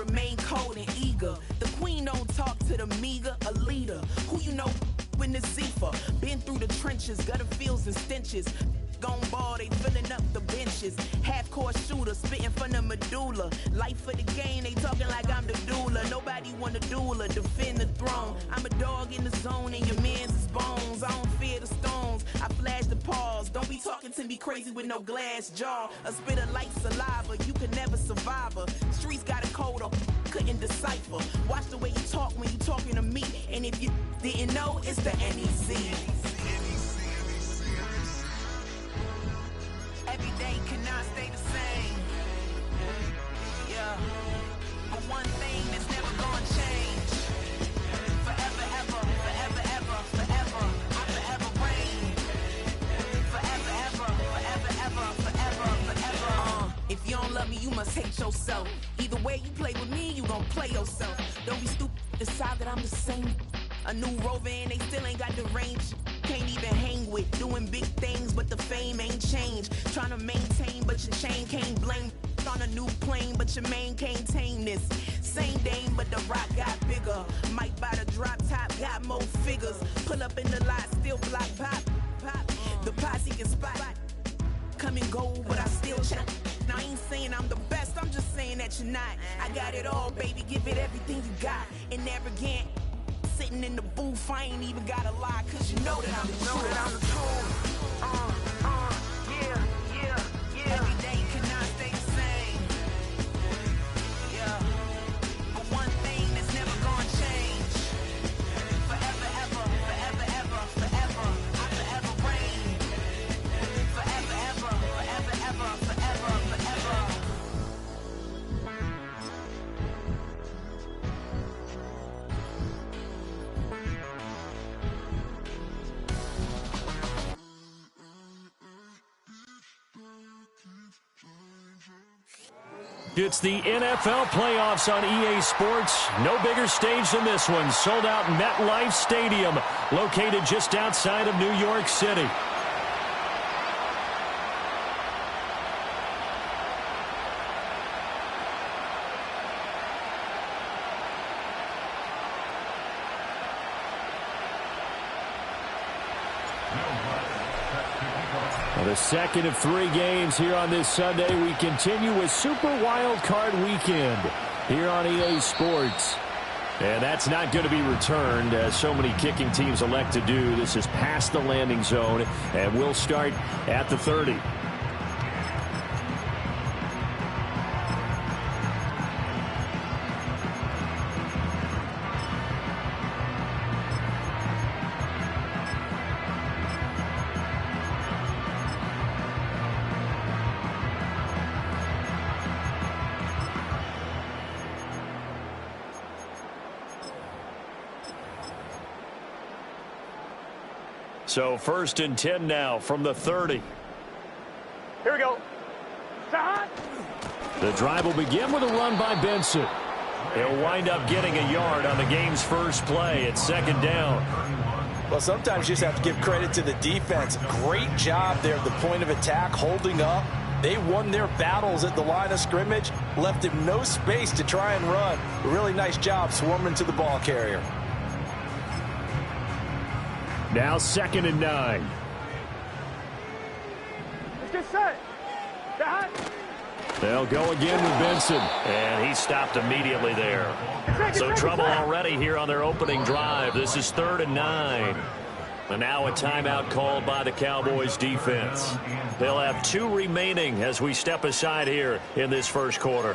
remain cold and eager. The queen don't talk to the meager, a leader. Who you know in the Zephyr? Been through the trenches, gutter fields and stenches. Gone ball, they filling up the benches. Half-court shooter, spitting from the medulla. Life for the game, they talking like I'm the doula. Nobody want a doula, defend the throne. I'm a dog in the zone and your man's is bones. I don't fear the stones, I flash the paws. Don't be talking to me crazy with no glass jaw. A spit of light saliva, you can never survive her. Streets got a code up, couldn't decipher. Watch the way you talk when you talking to me. And if you didn't know, it's the NEC. Every day cannot stay the same. Yeah. But one thing that's never gonna change. Forever, ever, forever, ever, forever. I forever reign. Forever, ever, forever, ever, forever, forever. If you don't love me, you must hate yourself. Either way you play with me, you gon' play yourself. Don't be stupid, decide that I'm the same. A new rover and they still ain't got the range. Can't even hang with, doing big things, but the fame ain't changed. Trying to maintain, but your chain can't blame. On a new plane, but your main can't tame this. Same dame, but the rock got bigger. Might buy the drop top, got more figures. Pull up in the lot, still block pop, pop. The posse can spot. Come and go, but I still check. Now I ain't saying I'm the best, I'm just saying that you're not. I got it all, baby, give it everything you got. And arrogant. Sitting in the booth, I ain't even gotta lie, cause you know that I'm the truth. Yeah, yeah, yeah. Every day cannot stay the same. Yeah. But one thing that's never gonna change. Forever, ever, forever, ever, forever. I forever reign. Forever, ever, forever, ever, forever, forever. It's the NFL playoffs on EA Sports. No bigger stage than this one. Sold out MetLife Stadium, located just outside of New York City. The second of 3 games here on this Sunday. We continue with Super Wild Card Weekend here on EA Sports. And that's not going to be returned, as so many kicking teams elect to do. This is past the landing zone, and we'll start at the 30. So 1st and 10 now from the 30. Here we go. The drive will begin with a run by Benson. He'll wind up getting a yard on the game's first play. It's 2nd down. Well, sometimes you just have to give credit to the defense. Great job there at the point of attack, holding up. They won their battles at the line of scrimmage, left him no space to try and run. A really nice job swarming to the ball carrier. Now 2nd and 9. Let's get set. They'll go again with Benson. And he stopped immediately there. So trouble already here on their opening drive. This is 3rd and 9. And now a timeout called by the Cowboys defense. They'll have 2 remaining as we step aside here in this first quarter.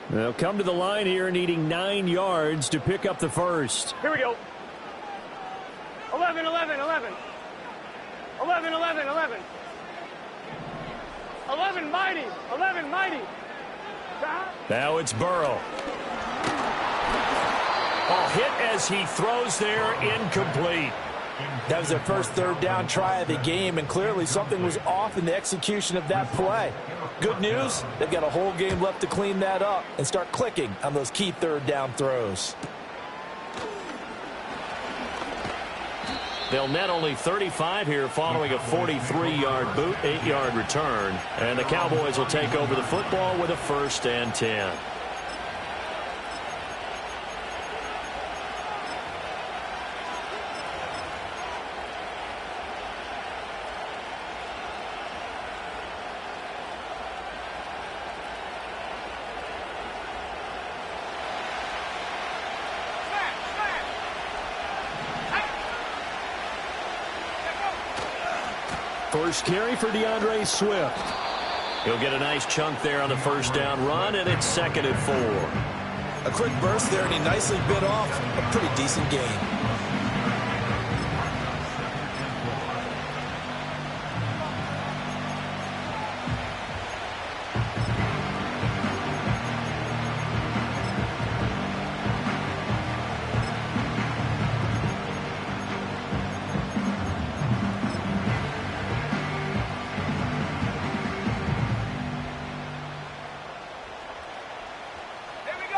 They'll come to the line here needing 9 yards to pick up the first. Here we go. 11, 11, 11. 11, 11, 11. 11 mighty. 11 mighty. Now it's Burrow. A hit as he throws there, incomplete. That was their first 3rd down try of the game, and clearly something was off in the execution of that play. Good news, they've got a whole game left to clean that up and start clicking on those key 3rd down throws. They'll net only 35 here following a 43-yard boot, 8-yard return. And the Cowboys will take over the football with a 1st and 10. First carry for DeAndre Swift. He'll get a nice chunk there on the 1st down run, and it's 2nd and 4. A quick burst there, and he nicely bit off a pretty decent gain.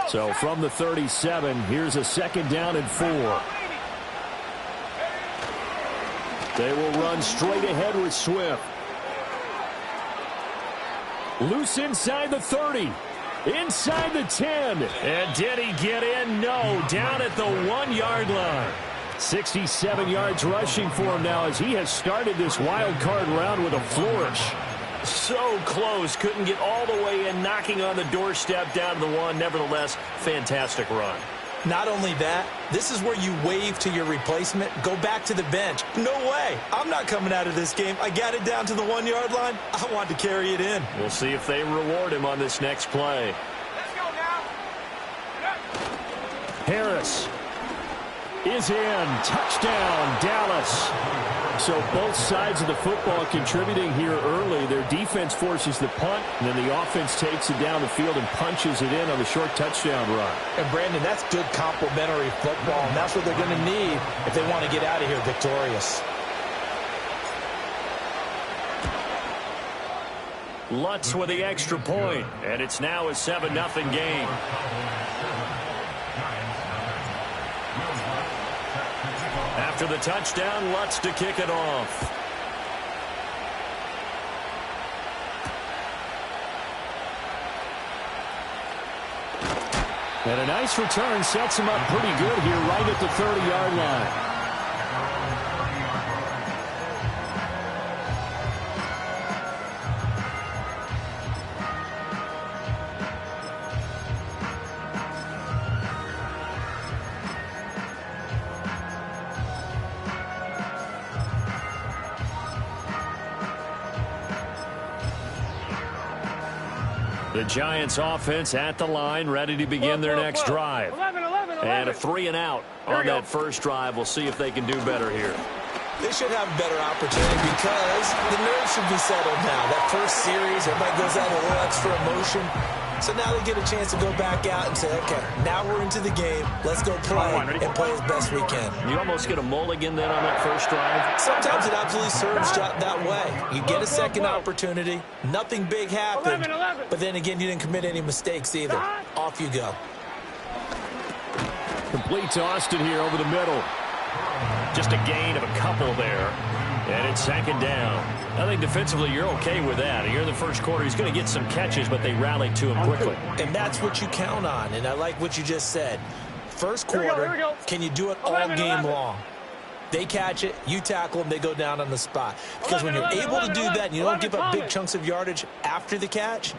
So from the 37, here's a 2nd down and 4. They will run straight ahead with Swift. Loose inside the 30. Inside the 10. And did he get in? No. Down at the 1-yard line. 67 yards rushing for him now as he has started this wild card round with a flourish. So close. Couldn't get all the way in, knocking on the doorstep down to the 1. Nevertheless, fantastic run. Not only that, this is where you wave to your replacement, go back to the bench. No way. I'm not coming out of this game. I got it down to the 1-yard line. I want to carry it in. We'll see if they reward him on this next play. Let's go now. Harris is in. Touchdown, Dallas. So both sides of the football contributing here early. Their defense forces the punt, and then the offense takes it down the field and punches it in on the short touchdown run. And, Brandon, that's good complementary football, and that's what they're going to need if they want to get out of here victorious. Lutz with the extra point, and it's now a 7-0 game. After the touchdown, Lutz to kick it off. And a nice return sets him up pretty good here right at the 30-yard line. The Giants offense at the line, ready to begin their next drive. 11. And a 3 and out on that first drive. We'll see if they can do better here. They should have a better opportunity because the nerves should be settled now. That first series, everybody goes out a little extra emotion. So now they get a chance to go back out and say, okay, now we're into the game. Let's go play and play as best we can. You almost get a mulligan then on that first drive. Sometimes it absolutely serves that way. You get a second opportunity. Nothing big happened. 11. But then again, you didn't commit any mistakes either. Off you go. Complete to Austin here over the middle. Just a gain of a couple there. And it's 2nd down. I think defensively you're okay with that. Here in the first quarter, he's going to get some catches, but they rallied to him quickly. And that's what you count on. And I like what you just said. First quarter, Here we go. can you do it all game long? They catch it, you tackle them, they go down on the spot. Because when you're able to do that and you don't give up big chunks of yardage after the catch,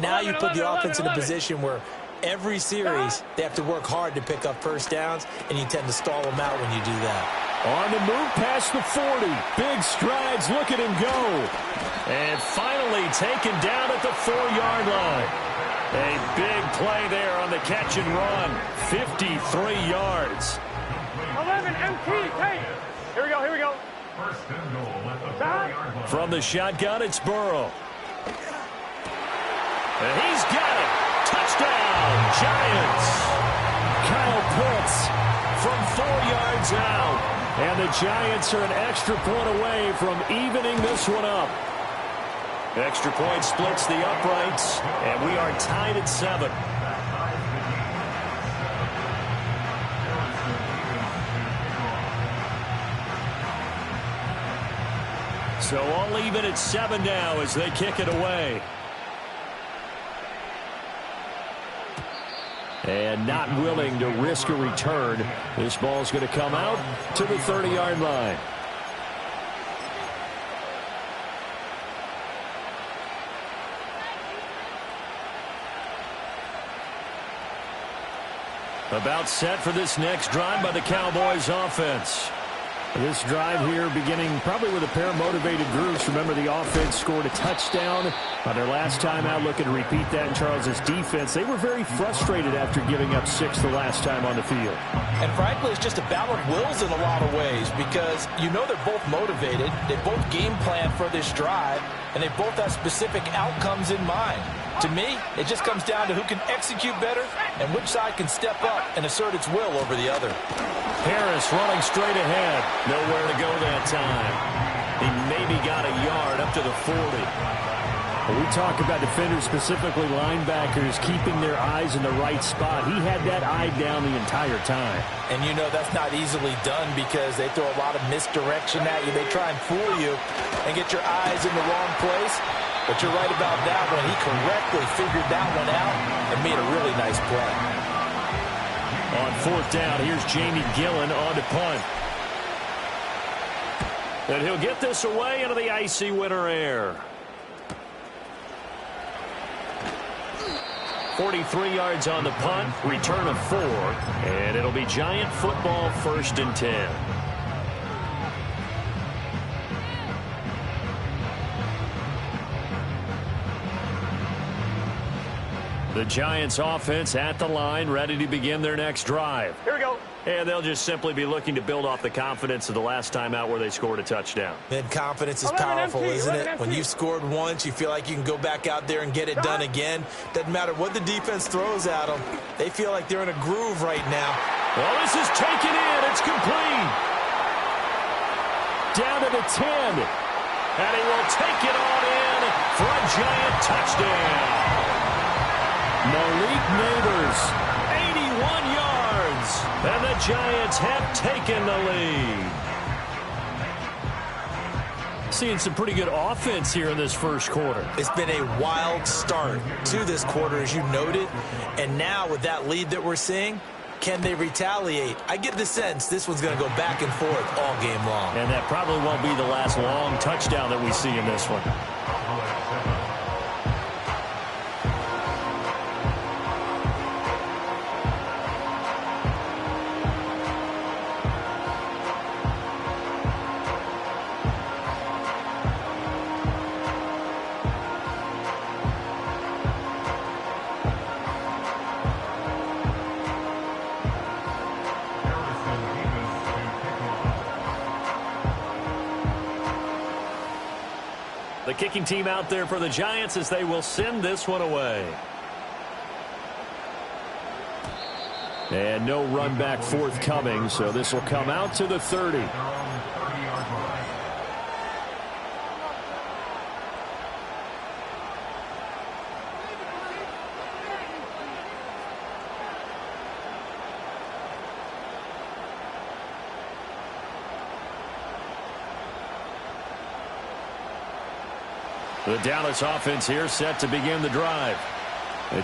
now you put the offense in a position where every series they have to work hard to pick up first downs, and you tend to stall them out when you do that. On the move past the 40. Big strides. Look at him go. And finally taken down at the 4-yard line. A big play there on the catch and run. 53 yards. 11 MT. Hey. Here we go. First and goal at the 4-yard line. From the shotgun, it's Burrow. And he's got it. Touchdown, Giants. Kyle Pitts From 4 yards out. And the Giants are an extra point away from evening this one up. Extra point splits the uprights, and we are tied at 7. So all even at 7 now as they kick it away. And not willing to risk a return. This ball's going to come out to the 30-yard line. About set for this next drive by the Cowboys offense. This drive here beginning probably with a pair of motivated groups. Remember, the offense scored a touchdown on their last time out. Looking to repeat that in Charles's defense. They were very frustrated after giving up 6 the last time on the field. And frankly, it's just a battle of wills in a lot of ways because you know they're both motivated. They both game plan for this drive, and they both have specific outcomes in mind. To me, it just comes down to who can execute better and which side can step up and assert its will over the other. Harris running straight ahead. Nowhere to go that time. He maybe got a yard up to the 40. When we talk about defenders, specifically linebackers, keeping their eyes in the right spot. He had that eye down the entire time. And you know that's not easily done because they throw a lot of misdirection at you. They try and fool you and get your eyes in the wrong place. But you're right about that one. He correctly figured that one out and made a really nice play. On 4th down, here's Jamie Gillen on to punt. And he'll get this away into the icy winter air. 43 yards on the punt, return of 4, and it'll be Giant football 1st and 10. The Giants offense at the line, ready to begin their next drive. Here we go. And they'll just simply be looking to build off the confidence of the last time out where they scored a touchdown. And confidence is powerful, isn't it? When you've scored once, you feel like you can go back out there and get it done again. Doesn't matter what the defense throws at them. They feel like they're in a groove right now. Well, this is taken in. It's complete. Down to the 10. And he will take it on in for a Giant touchdown. Malik Neighbors, 81 yards, and the Giants have taken the lead. Seeing some pretty good offense here in this first quarter. It's been a wild start to this quarter, as you noted, and now with that lead that we're seeing, can they retaliate? I get the sense this one's going to go back and forth all game long. And that probably won't be the last long touchdown that we see in this one. The kicking team out there for the Giants as they will send this one away. And no run back forthcoming, so this will come out to the 30. The Dallas offense here set to begin the drive.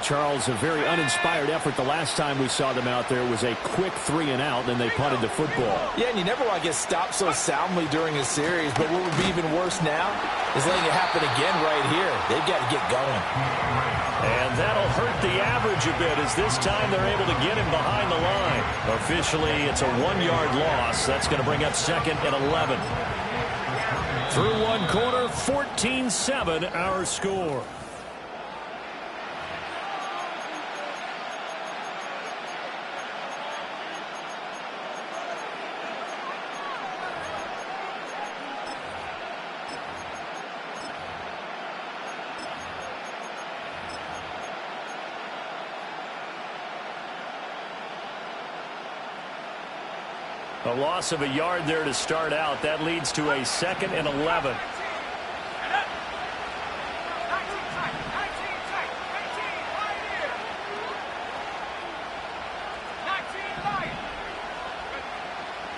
Charles, a very uninspired effort the last time we saw them out there. It was a quick 3-and-out, and they punted the football. Yeah, and you never want to get stopped so soundly during a series, but what would be even worse now is letting it happen again right here. They've got to get going. And that'll hurt the average a bit as this time they're able to get him behind the line. Officially, it's a 1-yard loss. That's going to bring up 2nd and 11. Through one quarter, 14-7 our score. A loss of a yard there to start out. That leads to a 2nd and 11.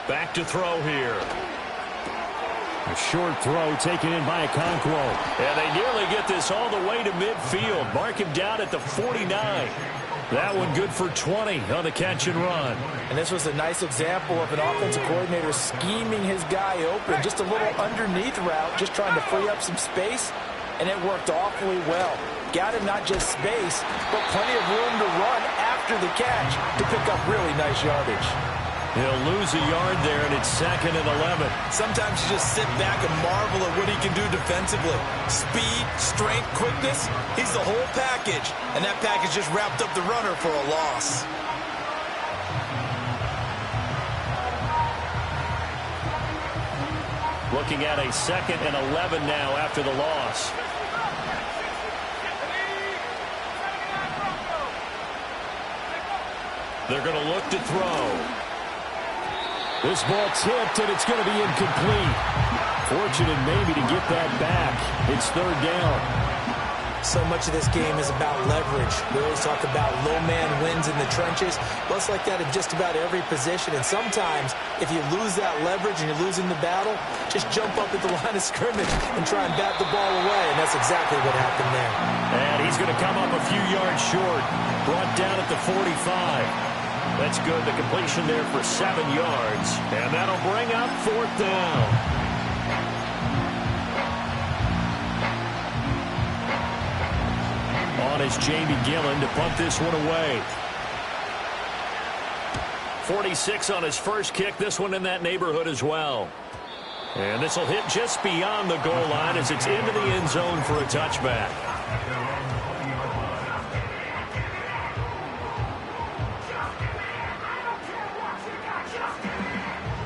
Back to throw here. A short throw taken in by Okonkwo. And they nearly get this all the way to midfield. Mark him down at the 49. That one good for 20 on the catch and run. And this was a nice example of an offensive coordinator scheming his guy open. Just a little underneath route, just trying to free up some space, and it worked awfully well. Got him not just space, but plenty of room to run after the catch to pick up really nice yardage. He'll lose a yard there, and it's 2nd and 11. Sometimes you just sit back and marvel at what he can do defensively. Speed, strength, quickness, he's the whole package. And that package just wrapped up the runner for a loss. Looking at a 2nd and 11 now after the loss. They're going to look to throw. This ball tipped, and it's going to be incomplete. Fortunate maybe to get that back. It's 3rd down. So much of this game is about leverage. We always talk about low man wins in the trenches. Well, it's like that in just about every position. And sometimes, if you lose that leverage and you're losing the battle, just jump up at the line of scrimmage and try and bat the ball away. And that's exactly what happened there. And he's going to come up a few yards short. Brought down at the 45. That's good. The completion there for 7 yards. And that'll bring up 4th down. On is Jamie Gillen to punt this one away. 46 on his first kick. This one in that neighborhood as well. And this will hit just beyond the goal line as it's into the end zone for a touchback.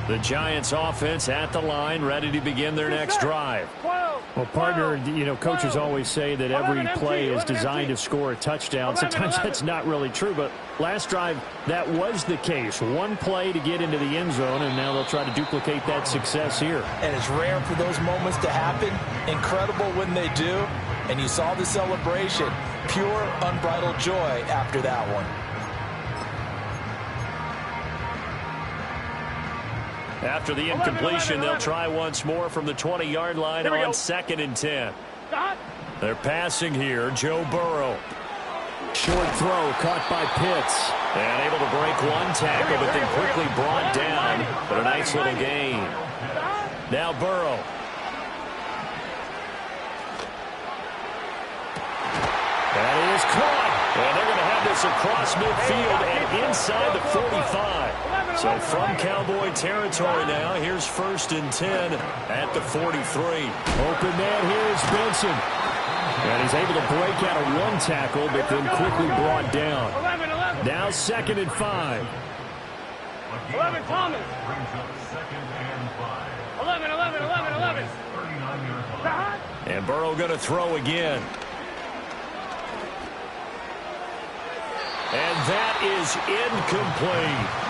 The Giants offense at the line, ready to begin their next drive. Well, partner, coaches always say that every play is designed to score a touchdown. Sometimes that's not really true, but last drive, that was the case. One play to get into the end zone, and now they'll try to duplicate that success here. And it's rare for those moments to happen. Incredible when they do. And you saw the celebration. Pure, unbridled joy after that one. After the incompletion, they'll try once more from the 20-yard line on 2nd and 10. They're passing here. Joe Burrow. Short throw caught by Pitts. And able to break one tackle, but then quickly brought down. But a nice little gain. Now Burrow. That is caught. And they're going to have this across midfield and inside the 45. So from Cowboy territory now, here's 1st and 10 at the 43. Open man here is Benson. And he's able to break out of one tackle, but then quickly brought down. Now 2nd and 5. 11, Thomas. 11. And Burrow going to throw again. And that is incomplete.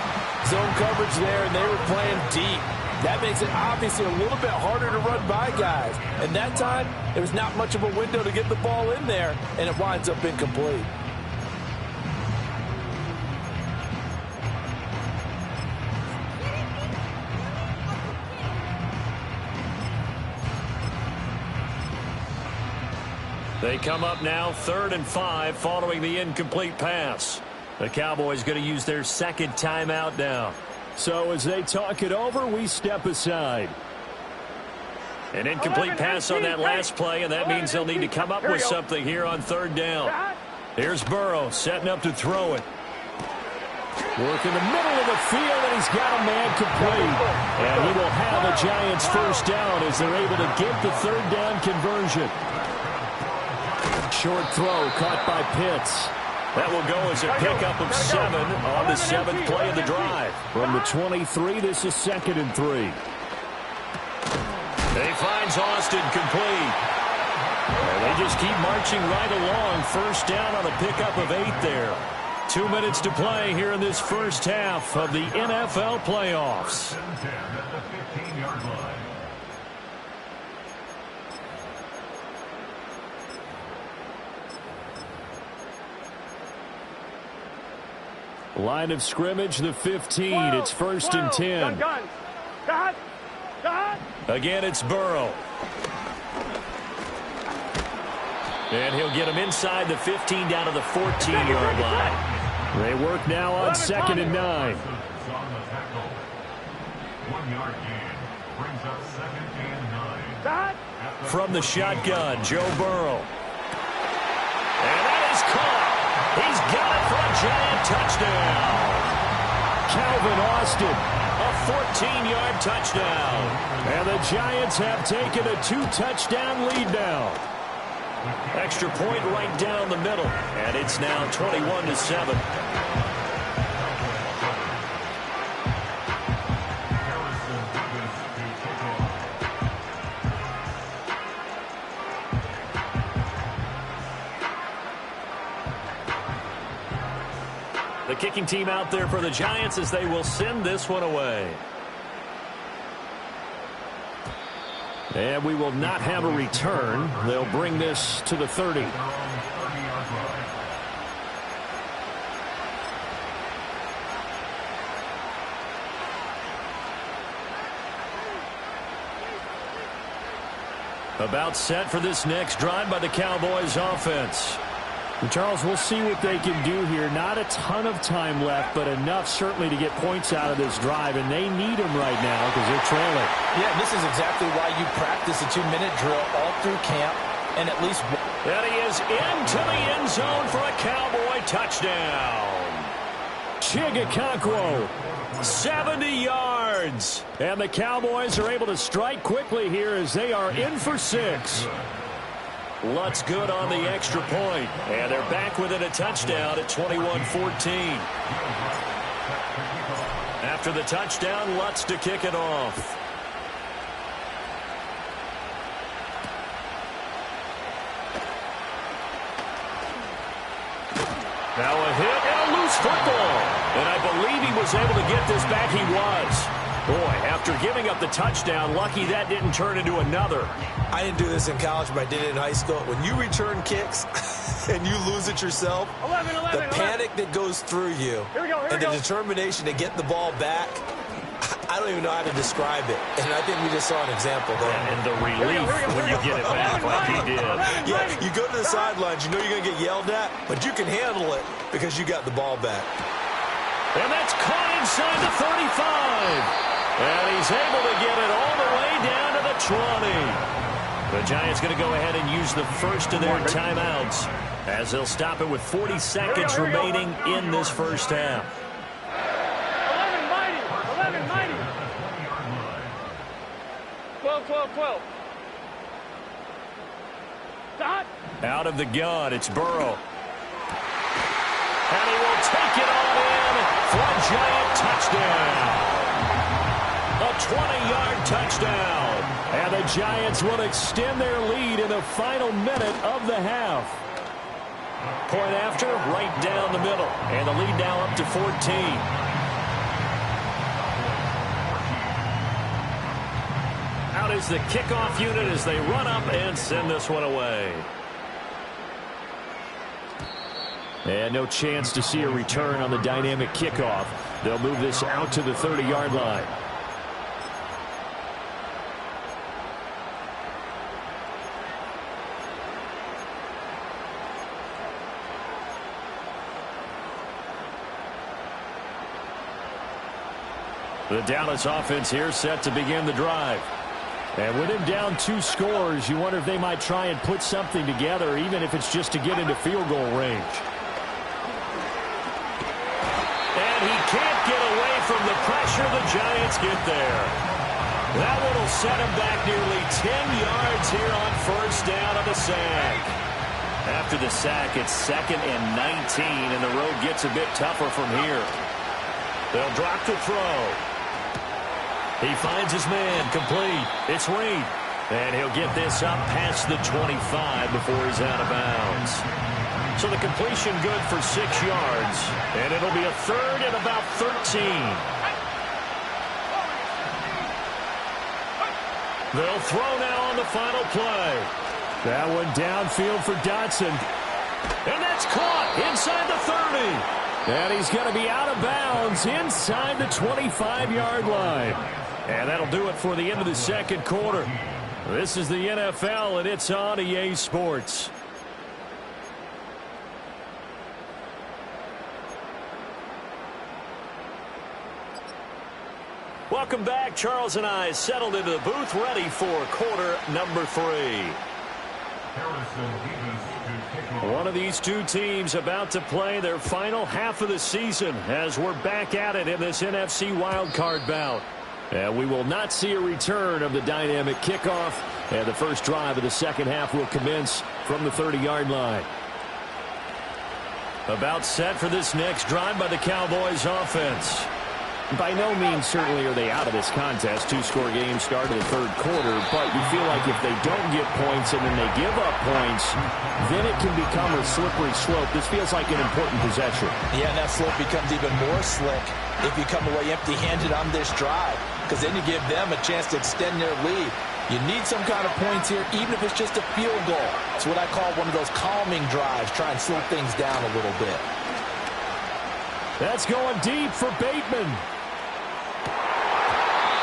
Zone coverage there, and they were playing deep. That makes it obviously a little bit harder to run by guys. And that time, there was not much of a window to get the ball in there, and it winds up incomplete. They come up now 3rd and 5 following the incomplete pass. The Cowboys going to use their 2nd timeout now. So as they talk it over, we step aside. An incomplete pass on that last play, and that means they'll need to come up with something here on 3rd down. Here's Burrow setting up to throw it. Work in the middle of the field, and he's got a man complete. And he will have the Giants 1st down as they're able to get the 3rd down conversion. Short throw caught by Pitts. That will go as a pickup of 7 on the 7th play of the drive. From the 23, this is 2nd and 3. He finds Austin complete. And they just keep marching right along. 1st down on a pickup of 8 there. 2 minutes to play here in this first half of the NFL playoffs. 10 at the 15-yard line. Line of scrimmage, the 15. It's 1st and 10. Gun. Again, it's Burrow. And he'll get him inside the 15 down to the 14-yard line. They work now on 2nd and 9. 1 yard gain brings up 2nd and 9. From the shotgun, Joe Burrow. And that is caught. He's got it for a giant touchdown. Calvin Austin. A 14-yard touchdown. And the Giants have taken a 2-touchdown lead now. Extra point right down the middle. And it's now 21-7. The kicking team out there for the Giants as they will send this one away. And we will not have a return. They'll bring this to the 30. About set for this next drive by the Cowboys offense. And Charles, we'll see what they can do here. Not a ton of time left, but enough certainly to get points out of this drive, and they need them right now because they're trailing. Yeah, this is exactly why you practice a 2-minute drill all through camp, and at least one. And he is into the end zone for a Cowboy touchdown. Chigakonkwo, 70 yards. And the Cowboys are able to strike quickly here as they are in for 6. Lutz good on the extra point. And they're back within a touchdown at 21-14. After the touchdown, Lutz to kick it off. Now a hit and a loose football. And I believe he was able to get this back. He was. Boy, after giving up the touchdown, lucky that didn't turn into another. I didn't do this in college, but I did it in high school. When you return kicks and you lose it yourself, 11, the panic that goes through you and the determination to get the ball back, I don't even know how to describe it. And I think we just saw an example there. And the relief when you get it back like he did. Yeah, you go to the sidelines, you know you're going to get yelled at, but you can handle it because you got the ball back. And that's caught inside the 35. And he's able to get it all the way down to the 20. The Giants going to go ahead and use the first of their timeouts as they'll stop it with 40 seconds remaining in this first half. 11 mighty. 12. Dot. Out of the gun, it's Burrow. And he will take it on in for a giant touchdown. A 20-yard touchdown. And the Giants will extend their lead in the final minute of the half. Point after, right down the middle. And the lead now up to 14. Out is the kickoff unit as they run up and send this one away. And no chance to see a return on the dynamic kickoff. They'll move this out to the 30-yard line. The Dallas offense here set to begin the drive. And with him down 2 scores, you wonder if they might try and put something together, even if it's just to get into field goal range. And he can't get away from the pressure. The Giants get there. That one will set him back nearly 10 yards here on first down on the sack. After the sack, it's 2nd and 19, and the road gets a bit tougher from here. They'll drop to throw. He finds his man, complete. It's Reed. And he'll get this up past the 25 before he's out of bounds. So the completion good for 6 yards. And it'll be a 3rd and about 13. They'll throw now on the final play. That one downfield for Dotson. And that's caught inside the 30. And he's going to be out of bounds inside the 25-yard line. And that'll do it for the end of the second quarter. This is the NFL, and it's on EA Sports. Welcome back. Charles and I settled into the booth, ready for quarter number 3. One of these two teams about to play their final half of the season as we're back at it in this NFC wildcard bout. And we will not see a return of the dynamic kickoff. And the first drive of the second half will commence from the 30-yard line. About set for this next drive by the Cowboys offense. By no means certainly are they out of this contest. Two-score game start of the third quarter, but you feel like if they don't get points and then they give up points, then it can become a slippery slope. This feels like an important possession. Yeah, and that slope becomes even more slick if you come away empty-handed on this drive, because then you give them a chance to extend their lead. You need some kind of points here, even if it's just a field goal. It's what I call one of those calming drives. Try and slow things down a little bit. That's going deep for Bateman.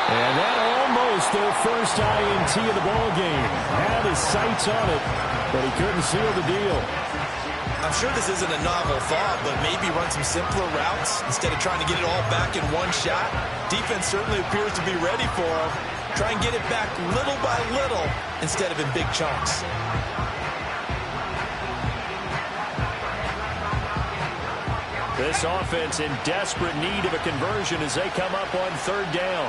And that almost their first INT of the ball game. Had his sights on it, but he couldn't seal the deal. I'm sure this isn't a novel thought, but maybe run some simpler routes instead of trying to get it all back in one shot. Defense certainly appears to be ready for him. Try and get it back little by little instead of in big chunks. This offense in desperate need of a conversion as they come up on third down.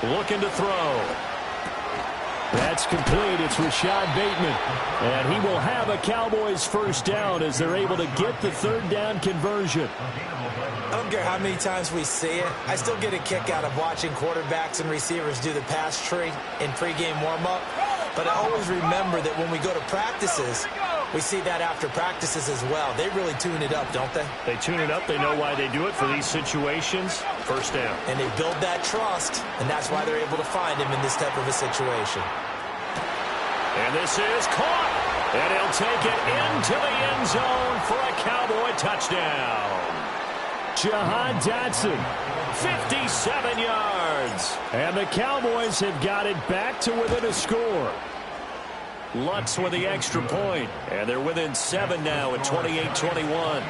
Looking to throw. That's complete. It's Rashad Bateman. And he will have a Cowboys first down as they're able to get the third down conversion. I don't care how many times we see it. I still get a kick out of watching quarterbacks and receivers do the pass tree in pregame warm-up. But I always remember that when we go to practices, we see that after practices as well. They really tune it up, don't they? They tune it up. They know why they do it for these situations. First down. And they build that trust, and that's why they're able to find him in this type of a situation. And this is caught. And he'll take it into the end zone for a Cowboy touchdown. Jahan Dotson, 57 yards. And the Cowboys have got it back to within a score. Lutz with the extra point, and they're within 7 now at 28-21.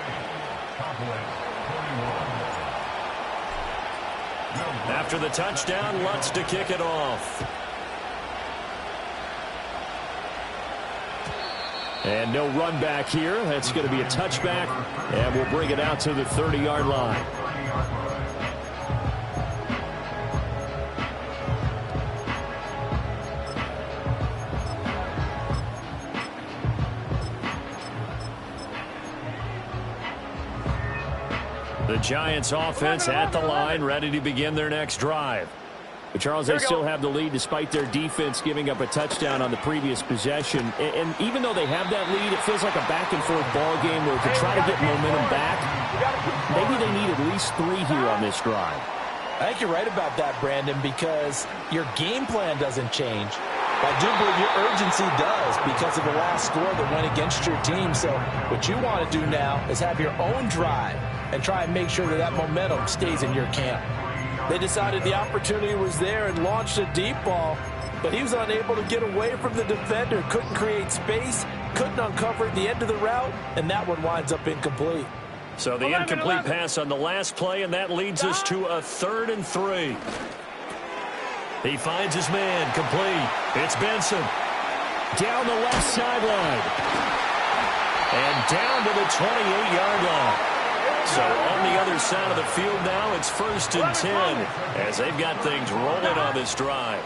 After the touchdown, Lutz to kick it off. And no run back here. That's going to be a touchback, and we'll bring it out to the 30-yard line. The Giants offense at the line, ready to begin their next drive. But Charles, they still have the lead despite their defense giving up a touchdown on the previous possession. And even though they have that lead, it feels like a back-and-forth ball game where to try to get momentum back, maybe they need at least 3 here on this drive. I think you're right about that, Brandon, because your game plan doesn't change. I do believe your urgency does because of the last score that went against your team. So what you want to do now is have your own drive and try and make sure that that momentum stays in your camp. They decided the opportunity was there and launched a deep ball, but he was unable to get away from the defender, couldn't create space, couldn't uncover at the end of the route, and that one winds up incomplete. So the incomplete pass on the last play, and that leads us to a 3rd and 3. He finds his man, complete. It's Benson. Down the left sideline. And down to the 28-yard line. So on the other side of the field now, it's 1st and 10 as they've got things rolling on this drive.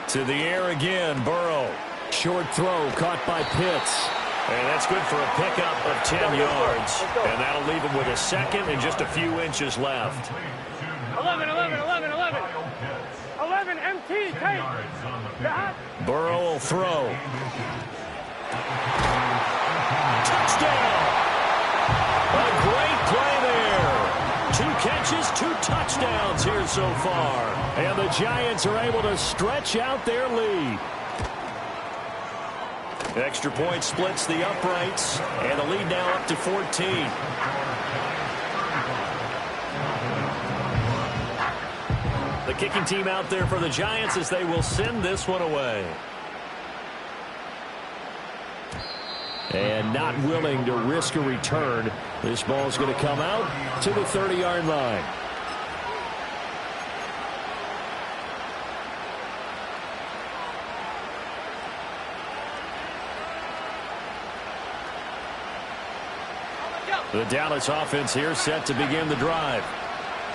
To the air again, Burrow. Short throw caught by Pitts. And that's good for a pickup of 10 yards. And that'll leave him with a second and just a few inches left. 11, 11, 11, 11. 11, MT, take. Burrow will throw. Touchdown! A great play there. 2 catches, 2 touchdowns here so far. And the Giants are able to stretch out their lead. Extra point splits the uprights, and the lead now up to 14. The kicking team out there for the Giants as they will send this one away. And not willing to risk a return. This ball's going to come out to the 30-yard line. The Dallas offense here set to begin the drive.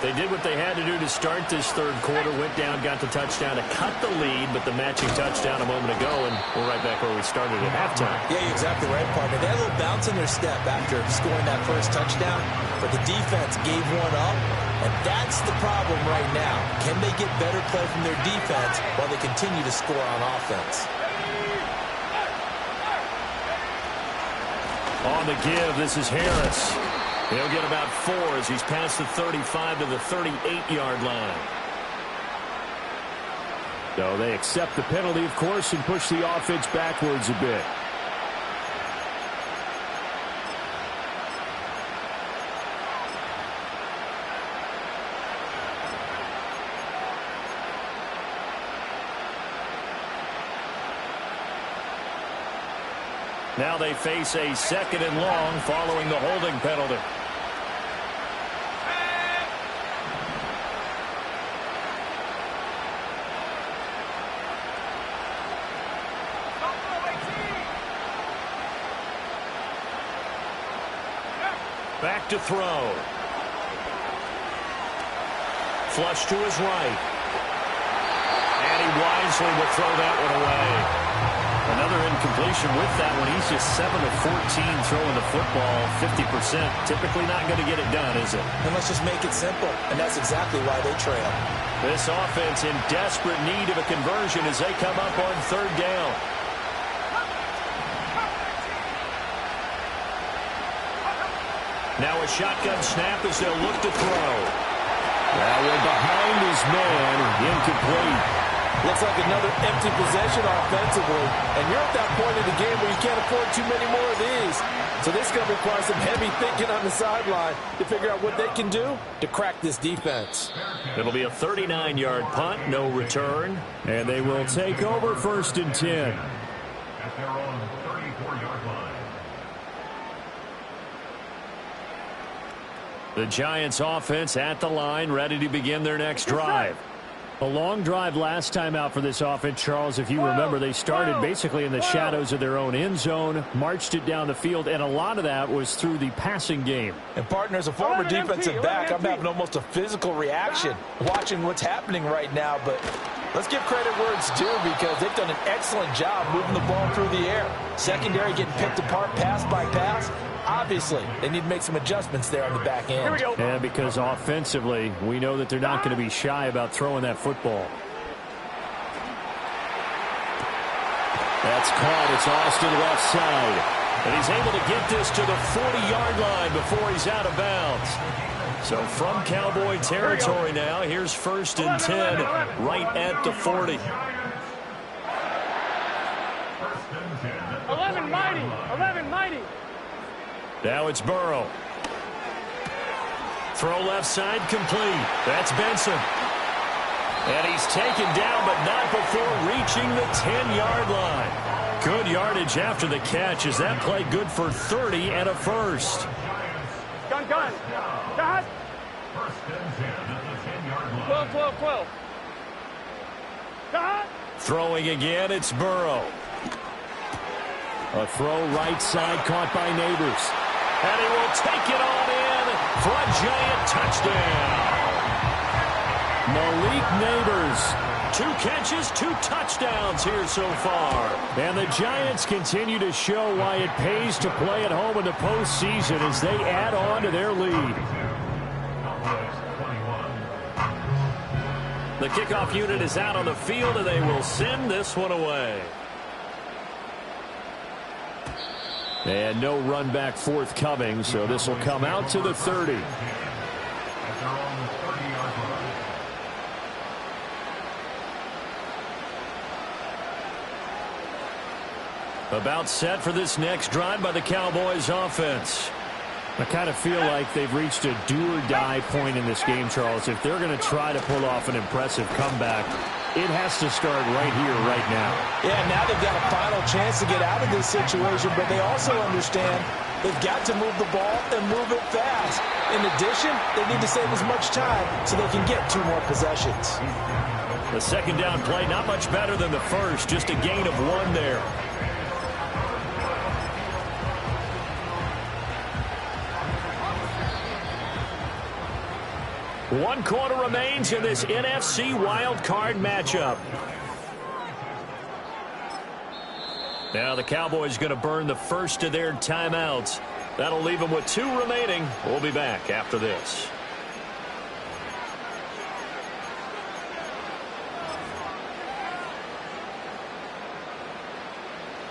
They did what they had to do to start this third quarter. Went down, got the touchdown to cut the lead, but the matching touchdown a moment ago, and we're right back where we started at halftime. Yeah, you're exactly right, partner. They had a little bounce in their step after scoring that first touchdown, but the defense gave one up, and that's the problem right now. Can they get better play from their defense while they continue to score on offense? On the give, this is Harris. He'll get about 4 as he's past the 35 to the 38-yard line. So they accept the penalty, of course, and push the offense backwards a bit. Now they face a 2nd and long following the holding penalty. Back to throw. Flush to his right. And he wisely will throw that one away. Another incompletion with that one. He's just 7 of 14 throwing the football, 50%. Typically not going to get it done, is it? And let's just make it simple, and that's exactly why they trail. This offense in desperate need of a conversion as they come up on 3rd down. Now a shotgun snap as they'll look to throw. That one behind his man, incomplete. Looks like another empty possession offensively. And you're at that point in the game where you can't afford too many more of these. So this is going to require some heavy thinking on the sideline to figure out what they can do to crack this defense. It'll be a 39-yard punt, no return. And they will take over 1st and 10. At their own 34-yard line. The Giants offense at the line, ready to begin their next drive. A long drive last time out for this offense, Charles. If you remember, they started basically in the shadows of their own end zone, marched it down the field, and a lot of that was through the passing game. And, partner, as a former defensive back, I'm having almost a physical reaction watching what's happening right now. But let's give credit where it's due because they've done an excellent job moving the ball through the air. Secondary getting picked apart pass by pass. Obviously, they need to make some adjustments there on the back end. Here we go. And because offensively, we know that they're not going to be shy about throwing that football. That's caught. It's Austin left side. And he's able to get this to the 40-yard line before he's out of bounds. So from Cowboy territory now, here's 1st and 10 right at the 40. 11 mighty. 11 mighty. Now it's Burrow. Throw left side complete. That's Benson. And he's taken down, but not before reaching the 10-yard line. Good yardage after the catch as that play good for 30 and a first. Gun. Got. 12. Got. Throwing again, it's Burrow. A throw right side caught by Neighbors. And he will take it on in for a giant touchdown. Malik Neighbors. 2 catches, 2 touchdowns here so far. And the Giants continue to show why it pays to play at home in the postseason as they add on to their lead. The kickoff unit is out on the field, and they will send this one away. And no run back forthcoming, so this will come out to the 30. At their own 30-yard line. About set for this next drive by the Cowboys offense. I kind of feel like they've reached a do-or-die point in this game, Charles. If they're going to try to pull off an impressive comeback, it has to start right here, right now. Yeah, now they've got a final chance to get out of this situation, but they also understand they've got to move the ball and move it fast. In addition, they need to save as much time so they can get 2 more possessions. The second down play, not much better than the first, just a gain of 1 there. One quarter remains in this NFC wildcard matchup. Now the Cowboys going to burn the first of their timeouts. That'll leave them with 2 remaining. We'll be back after this.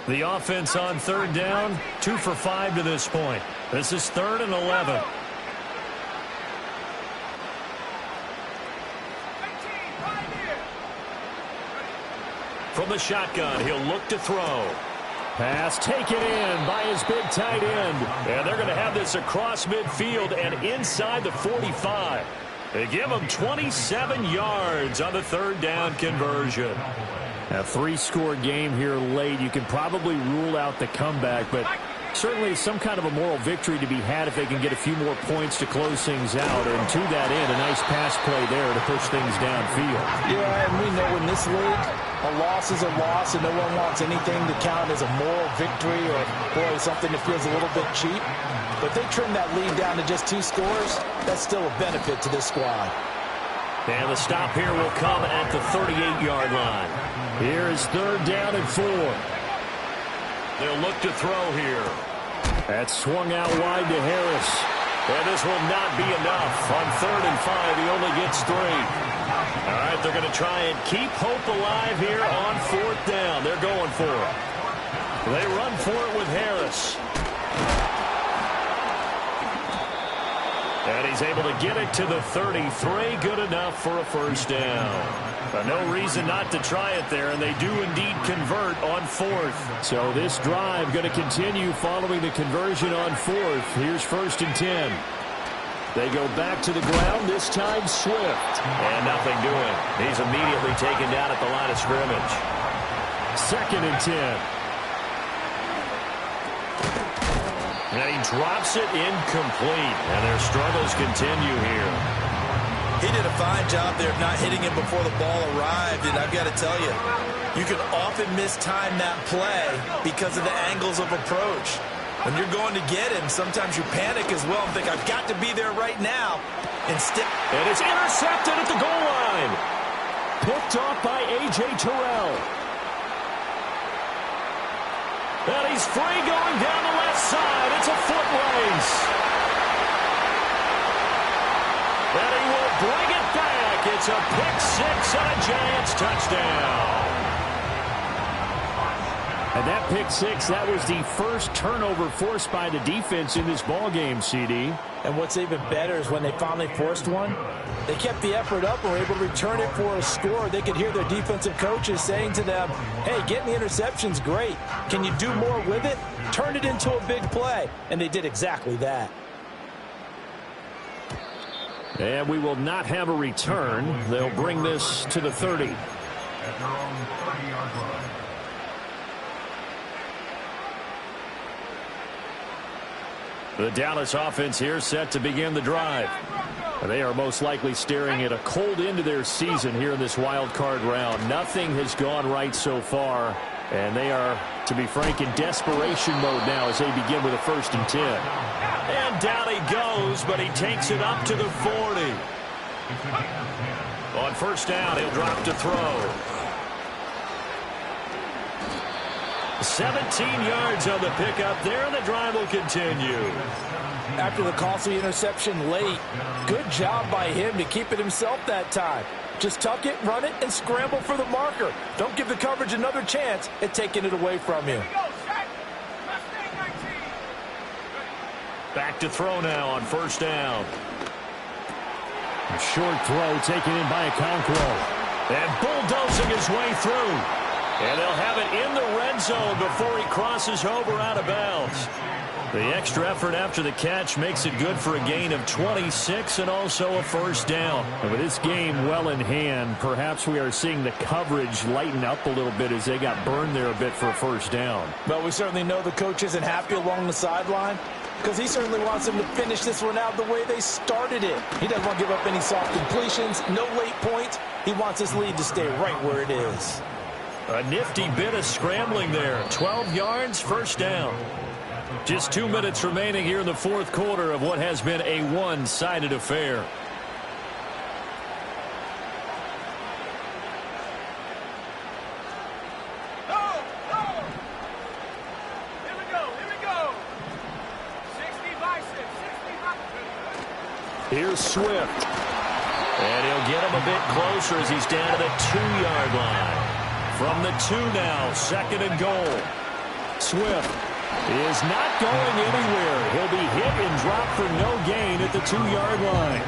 The offense on third down, 2 for 5 to this point. This is 3rd and 11. From the shotgun, he'll look to throw. Pass taken in by his big tight end. And they're going to have this across midfield and inside the 45. They give him 27 yards on the 3rd down conversion. A 3-score game here late. You can probably rule out the comeback, but certainly some kind of a moral victory to be had if they can get a few more points to close things out. And to that end, a nice pass play there to push things downfield. Yeah, and we know in this league, a loss is a loss, and no one wants anything to count as a moral victory or, boy, something that feels a little bit cheap. But they trim that lead down to just 2 scores. That's still a benefit to this squad. And the stop here will come at the 38-yard line. Here is 3rd down and 4. They'll look to throw here. That's swung out wide to Harris. And this will not be enough. On 3rd and 5, he only gets 3. All right, they're going to try and keep hope alive here on 4th down. They're going for it. They run for it with Harris. And he's able to get it to the 33. Good enough for a 1st down. No reason not to try it there, and they do indeed convert on 4th. So this drive going to continue following the conversion on 4th. Here's 1st and 10. They go back to the ground, this time Swift. And nothing doing. He's immediately taken down at the line of scrimmage. 2nd and 10. And he drops it incomplete. And their struggles continue here. He did a fine job there of not hitting him before the ball arrived, and I've got to tell you, you can often mistime that play because of the angles of approach. When you're going to get him, sometimes you panic as well and think, I've got to be there right now. Instead, and it's intercepted at the goal line. Picked off by A.J. Terrell. And he's free going down the left side. It's a foot race. And he will bring it back. It's a pick-6 and a Giants touchdown. And that pick-6, that was the first turnover forced by the defense in this ballgame, CD. And what's even better is when they finally forced one, they kept the effort up and were able to return it for a score. They could hear their defensive coaches saying to them, hey, getting the interception's great. Can you do more with it? Turn it into a big play. And they did exactly that. And we will not have a return. They'll bring this to the 30. At their own 30-yard line. The Dallas offense here set to begin the drive. They are most likely staring at a cold end to their season here in this wild card round. Nothing has gone right so far, and they are, to be frank, in desperation mode now as they begin with a 1st and 10. And down he goes, but he takes it up to the 40. On 1st down, he'll drop to throw. 17 yards on the pickup there, and the drive will continue. After the costly interception late, good job by him to keep it himself that time. Just tuck it, run it, and scramble for the marker. Don't give the coverage another chance at taking it away from you. Back to throw now on 1st down. A short throw taken in by Okonkwo. And bulldozing his way through. And they'll have it in the red zone before he crosses over out of bounds. The extra effort after the catch makes it good for a gain of 26 and also a first down. And with this game well in hand, perhaps we are seeing the coverage lighten up a little bit as they got burned there a bit for a first down. But we certainly know the coach isn't happy along the sideline because he certainly wants them to finish this one out the way they started it. He doesn't want to give up any soft completions, no late points. He wants his lead to stay right where it is. A nifty bit of scrambling there. 12 yards, first down. Just 2 minutes remaining here in the fourth quarter of what has been a one-sided affair. Here we go. 60 Here's Swift. And he'll get him a bit closer as he's down to the 2-yard line. From the 2 now, second and goal. Swift is not going anywhere. He'll be hit and dropped for no gain at the 2-yard line.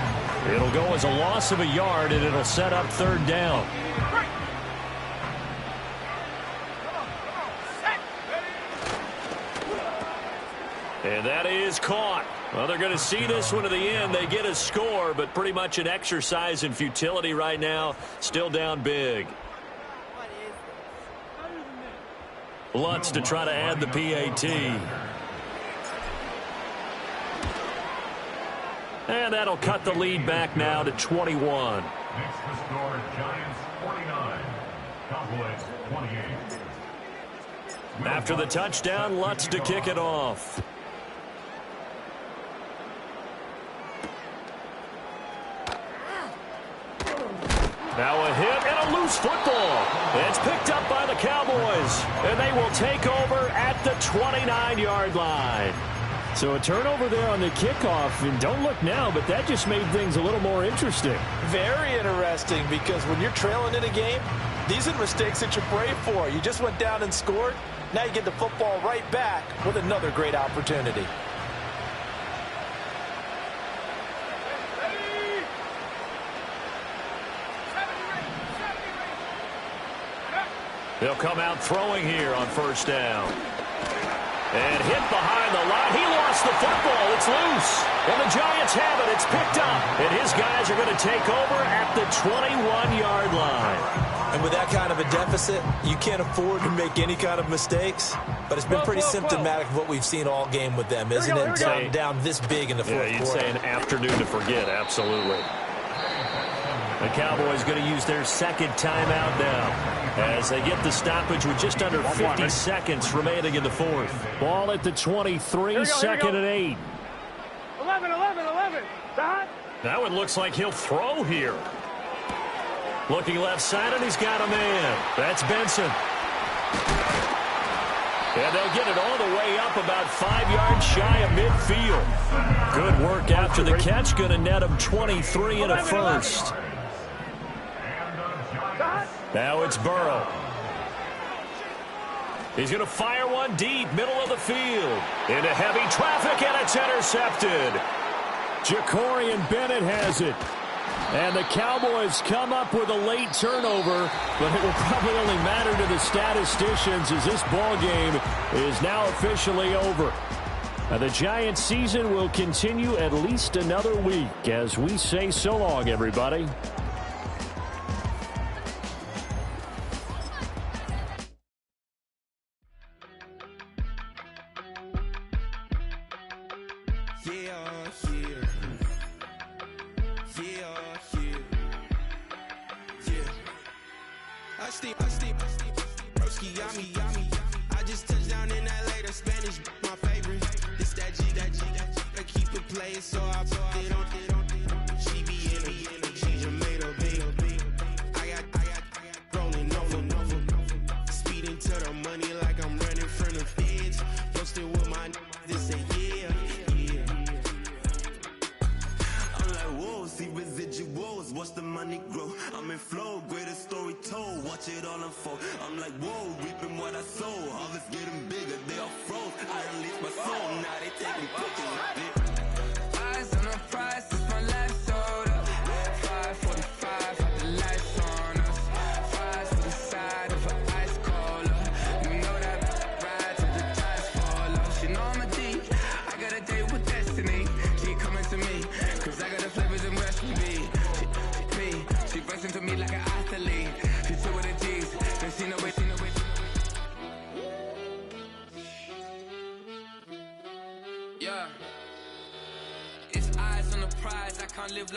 It'll go as a loss of a yard, and it'll set up third down. And that is caught. Well, they're going to see this one to the end. They get a score, but pretty much an exercise in futility right now. Still down big. Lutz to try to add the PAT. And that'll cut the lead back now to 21. Next to score, Giants 49, Cowboys 28. After the touchdown, Lutz to kick it off. Now a hit and a loose football. It's picked up by the Cowboys, and they will take over at the 29-yard line. So a turnover there on the kickoff, and don't look now, but that just made things a little more interesting. Very interesting, because when you're trailing in a game, these are mistakes that you pray for. You just went down and scored. Now you get the football right back with another great opportunity. They'll come out throwing here on first down. And hit behind the line. He lost the football. It's loose. And the Giants have it. It's picked up. And his guys are going to take over at the 21-yard line. And with that kind of a deficit, you can't afford to make any kind of mistakes. But it's been pretty symptomatic of what we've seen all game with them, isn't it? Down this big in the fourth quarter. Yeah, you'd say an afternoon to forget. Absolutely. The Cowboys going to use their second timeout now as they get the stoppage with just under 50 seconds remaining in the fourth. Ball at the 23, second and 8. 11. Dot. That one looks like he'll throw here. Looking left side, and he's got a man. That's Benson. And they'll get it all the way up about 5 yards shy of midfield. Good work after the catch. Going to net him 23 and a first. Now it's Burrow. He's going to fire one deep, middle of the field. Into heavy traffic, and it's intercepted. Jacorian Bennett has it. And the Cowboys come up with a late turnover, but it will probably only matter to the statisticians as this ball game is now officially over. Now, the Giants season will continue at least another week as we say so long, everybody. I just touched down in LA, the Spanish, my favorite. This that G, I keep it playing, so I put it on. She be in a, she just made a big. I got rolling over. Speeding to the money like I'm running from the feds. Posted with my this a yeah. I'm like, whoa, see residuals, watch the money grow. I'm in flow, greatest story told, watch it all unfold. I'm like, whoa, reaping what I sow, harvest getting bigger, they all froze. I unleashed my soul, now they taking pictures of it. Eyes on the prize, it's my life sold up. 5:45, the lights on us. Fries to the side of an ice cold. Yeah. It's eyes on the prize. I can't live like